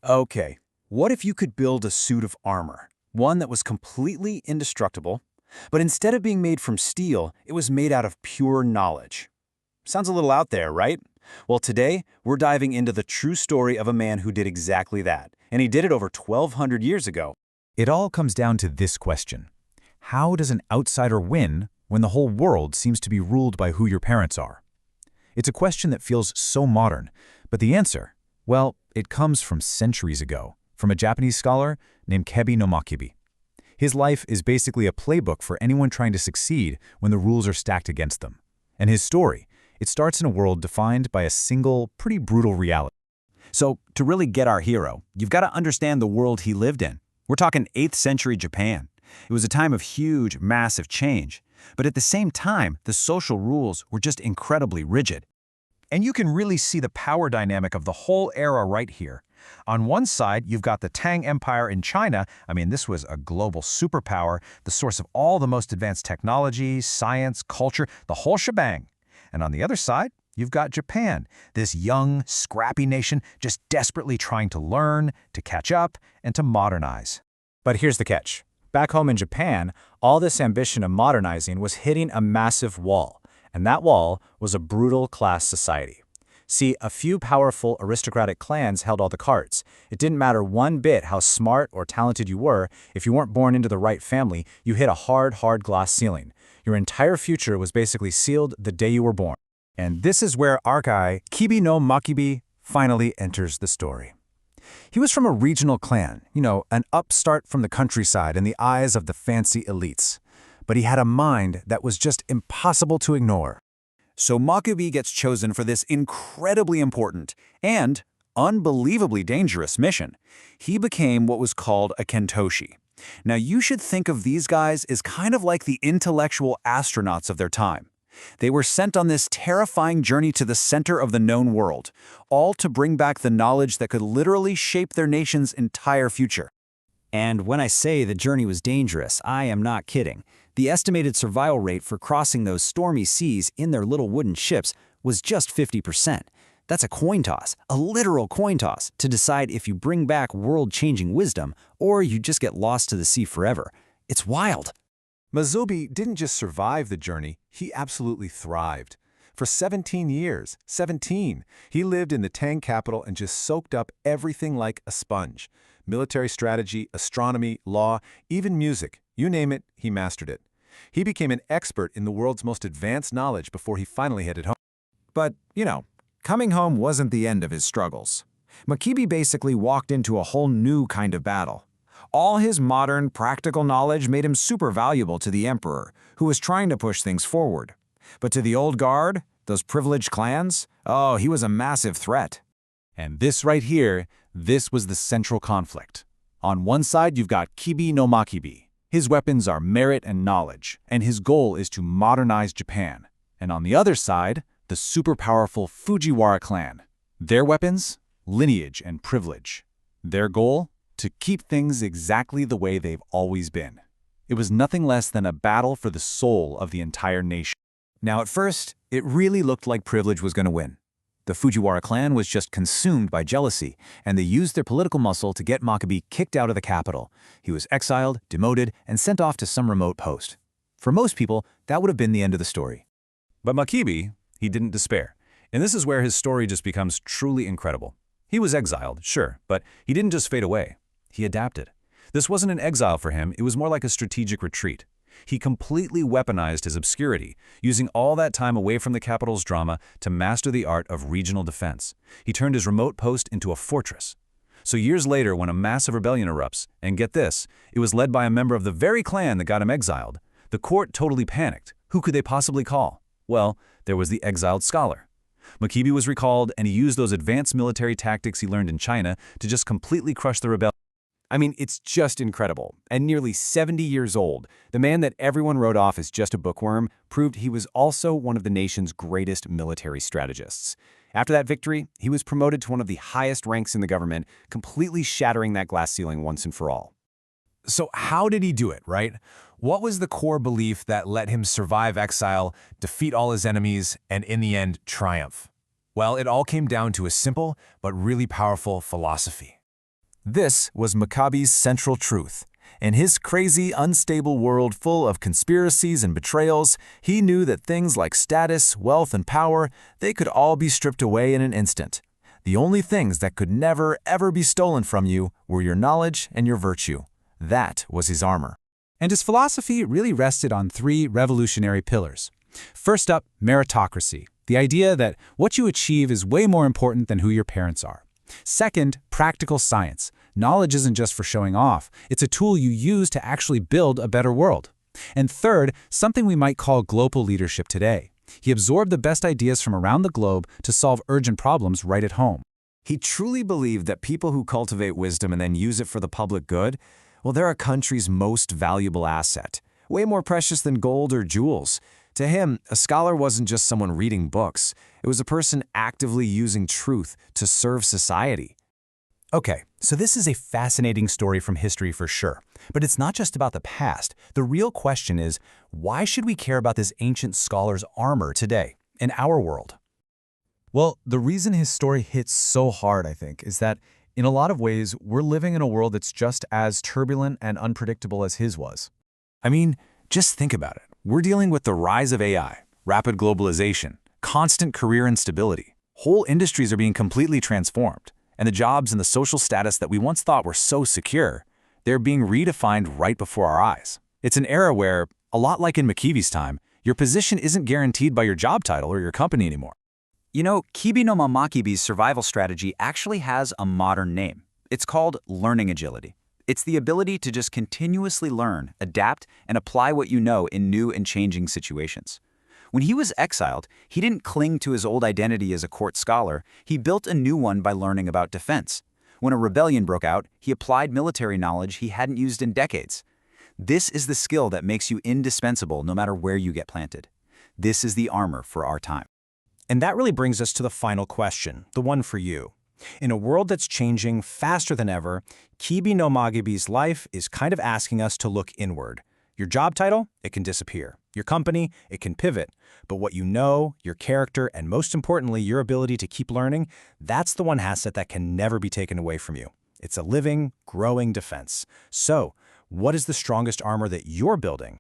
Okay, what if you could build a suit of armor? One that was completely indestructible, but instead of being made from steel, it was made out of pure knowledge. Sounds a little out there, right? Well, today, we're diving into the true story of a man who did exactly that, and he did it over 1,200 years ago. It all comes down to this question. How does an outsider win when the whole world seems to be ruled by who your parents are? It's a question that feels so modern, but the answer, well, it comes from centuries ago, from a Japanese scholar named Kibi no Makibi. His life is basically a playbook for anyone trying to succeed when the rules are stacked against them. And his story, it starts in a world defined by a single, pretty brutal reality. So, to really get our hero, you've got to understand the world he lived in. We're talking 8th century Japan. It was a time of huge, massive change. But at the same time, the social rules were just incredibly rigid. And you can really see the power dynamic of the whole era right here. On one side, you've got the Tang Empire in China. I mean, this was a global superpower, the source of all the most advanced technology, science, culture, the whole shebang. And on the other side, you've got Japan, this young, scrappy nation just desperately trying to learn, to catch up, and to modernize. But here's the catch. Back home in Japan, all this ambition of modernizing was hitting a massive wall. And that wall was a brutal class society. See, a few powerful aristocratic clans held all the cards. It didn't matter one bit how smart or talented you were. If you weren't born into the right family, you hit a hard glass ceiling. Your entire future was basically sealed the day you were born. And this is where our guy, Kibi no Makibi, finally enters the story. He was from a regional clan, an upstart from the countryside in the eyes of the fancy elites. But he had a mind that was just impossible to ignore. So Makibi gets chosen for this incredibly important and unbelievably dangerous mission. He became what was called a kentoshi. Now you should think of these guys as kind of like the intellectual astronauts of their time. They were sent on this terrifying journey to the center of the known world, all to bring back the knowledge that could literally shape their nation's entire future. And when I say the journey was dangerous, I am not kidding. The estimated survival rate for crossing those stormy seas in their little wooden ships was just 50%. That's a coin toss, a literal coin toss, to decide if you bring back world-changing wisdom or you just get lost to the sea forever. It's wild. Makibi didn't just survive the journey, he absolutely thrived. For 17 years, 17, he lived in the Tang capital and just soaked up everything like a sponge. Military strategy, astronomy, law, even music, you name it, he mastered it. He became an expert in the world's most advanced knowledge before he finally headed home. But, coming home wasn't the end of his struggles. Makibi basically walked into a whole new kind of battle. All his modern, practical knowledge made him super valuable to the emperor, who was trying to push things forward. But to the old guard, those privileged clans, oh, he was a massive threat. And this right here, this was the central conflict. On one side, you've got Kibi no Makibi. His weapons are merit and knowledge, and his goal is to modernize Japan. And on the other side, the super-powerful Fujiwara clan. Their weapons? Lineage and privilege. Their goal? To keep things exactly the way they've always been. It was nothing less than a battle for the soul of the entire nation. Now at first, it really looked like privilege was going to win. The Fujiwara clan was just consumed by jealousy, and they used their political muscle to get Makibi kicked out of the capital. He was exiled, demoted, and sent off to some remote post. For most people, that would have been the end of the story. But Makibi, he didn't despair. And this is where his story just becomes truly incredible. He was exiled, sure, but he didn't just fade away. He adapted. This wasn't an exile for him, it was more like a strategic retreat. He completely weaponized his obscurity, using all that time away from the capital's drama to master the art of regional defense. He turned his remote post into a fortress. So years later, when a massive rebellion erupts, and get this, it was led by a member of the very clan that got him exiled, the court totally panicked. Who could they possibly call? Well, there was the exiled scholar. Makibi was recalled, and he used those advanced military tactics he learned in China to just completely crush the rebellion. I mean, it's just incredible. And nearly 70 years old, the man that everyone wrote off as just a bookworm proved he was also one of the nation's greatest military strategists. After that victory, he was promoted to one of the highest ranks in the government, completely shattering that glass ceiling once and for all. So how did he do it, right? What was the core belief that let him survive exile, defeat all his enemies, and in the end, triumph? Well, it all came down to a simple but really powerful philosophy. This was Makibi's central truth. In his crazy, unstable world full of conspiracies and betrayals, he knew that things like status, wealth, and power, they could all be stripped away in an instant. The only things that could never, ever be stolen from you were your knowledge and your virtue. That was his armor. And his philosophy really rested on three revolutionary pillars. First up, meritocracy, the idea that what you achieve is way more important than who your parents are. Second, practical science. Knowledge isn't just for showing off, it's a tool you use to actually build a better world. And third, something we might call global leadership today. He absorbed the best ideas from around the globe to solve urgent problems right at home. He truly believed that people who cultivate wisdom and then use it for the public good, well, they're a country's most valuable asset, way more precious than gold or jewels. To him, a scholar wasn't just someone reading books. It was a person actively using truth to serve society. Okay, so this is a fascinating story from history for sure. But it's not just about the past. The real question is, why should we care about this ancient scholar's armor today, in our world? Well, the reason his story hits so hard, I think, is that in a lot of ways, we're living in a world that's just as turbulent and unpredictable as his was. I mean, just think about it. We're dealing with the rise of AI, rapid globalization, constant career instability. Whole industries are being completely transformed, and the jobs and the social status that we once thought were so secure, they're being redefined right before our eyes. It's an era where, a lot like in Makibi's time, your position isn't guaranteed by your job title or your company anymore. You know, Kibi no Makibi's survival strategy actually has a modern name. It's called learning agility. It's the ability to just continuously learn, adapt, and apply what you know in new and changing situations. When he was exiled, he didn't cling to his old identity as a court scholar. He built a new one by learning about defense. When a rebellion broke out, he applied military knowledge he hadn't used in decades. This is the skill that makes you indispensable no matter where you get planted. This is the armor for our time. And that really brings us to the final question, the one for you. In a world that's changing faster than ever, Kibi no Makibi's life is kind of asking us to look inward. Your job title, it can disappear. Your company, it can pivot. But what you know, your character, and most importantly, your ability to keep learning, that's the one asset that can never be taken away from you. It's a living, growing defense. So, what is the strongest armor that you're building?